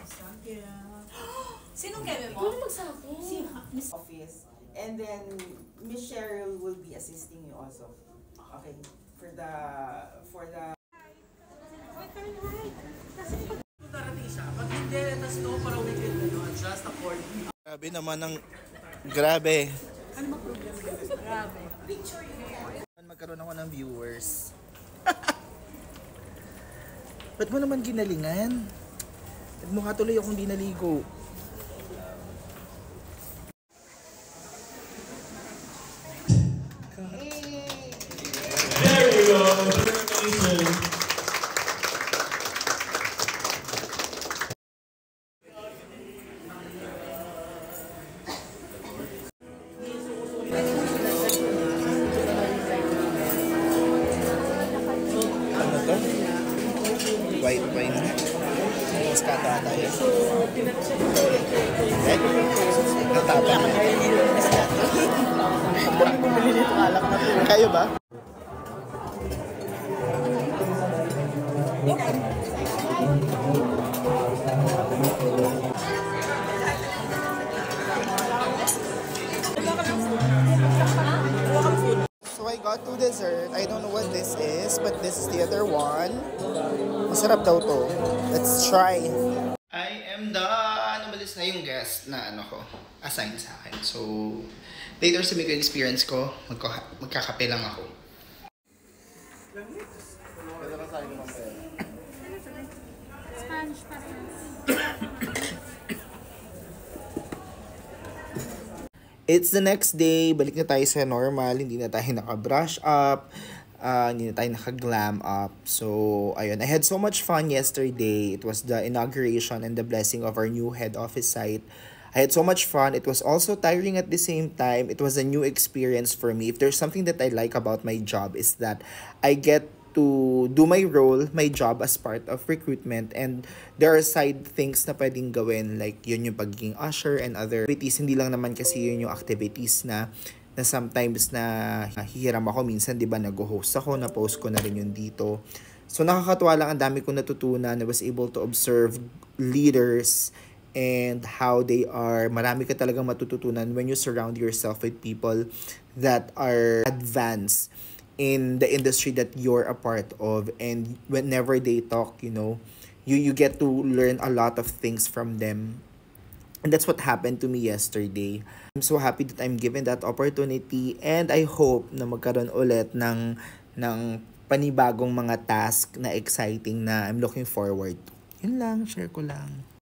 Thank you. Sinong Kevin mo? Ikaw magsabi. Si Miss Office. And then Miss Cheryl will be assisting you also. Okay. For the darating siya. Pag hindi, tas no, para we can adjust accordingly. Grabe naman ang... Grabe. Ano ba problem? Grabe. Magkaroon ako ng viewers. Ba't mo naman ginalingan? Nagmukha tuloy akong di naligo. There you go. Congratulations. Ano to? White wine na. Mas kata tayo. Eh? Natapang. Ang bumili nito alak na to. Kayo ba? So I got two dessert. I don't know what this is, but this is the other one. Masarap daw to. Let's try. I am done. Umalis na yung guest na assign sa akin. So later sa mga experience ko, magkakape lang ako. Spanish pa rin. It's the next day, balik na tayo sa normal, hindi na tayo naka-brush up, hindi na tayo naka-glam up. So, ayun, I had so much fun yesterday. It was the inauguration and the blessing of our new head office site. I had so much fun. It was also tiring at the same time. It was a new experience for me. If there's something that I like about my job is that I get to do my role, my job as part of recruitment, and there are side things na pwedeng gawin, like yun yung pagiging usher and other activities. Hindi lang naman kasi yun yung activities na sometimes na hihiram ako. Minsan, di ba, nag-host ako, na-post ko na rin yun dito. So, nakakatuwa lang, ang dami kong natutunan. I was able to observe leaders and how they are. Marami ka talagang matututunan when you surround yourself with people that are advanced in the industry that you're a part of, and whenever they talk, you get to learn a lot of things from them. And that's what happened to me yesterday. I'm so happy that I'm given that opportunity, and I hope na magkaroon ulit ng panibagong mga task na exciting na I'm looking forward to. Yun lang, share ko lang.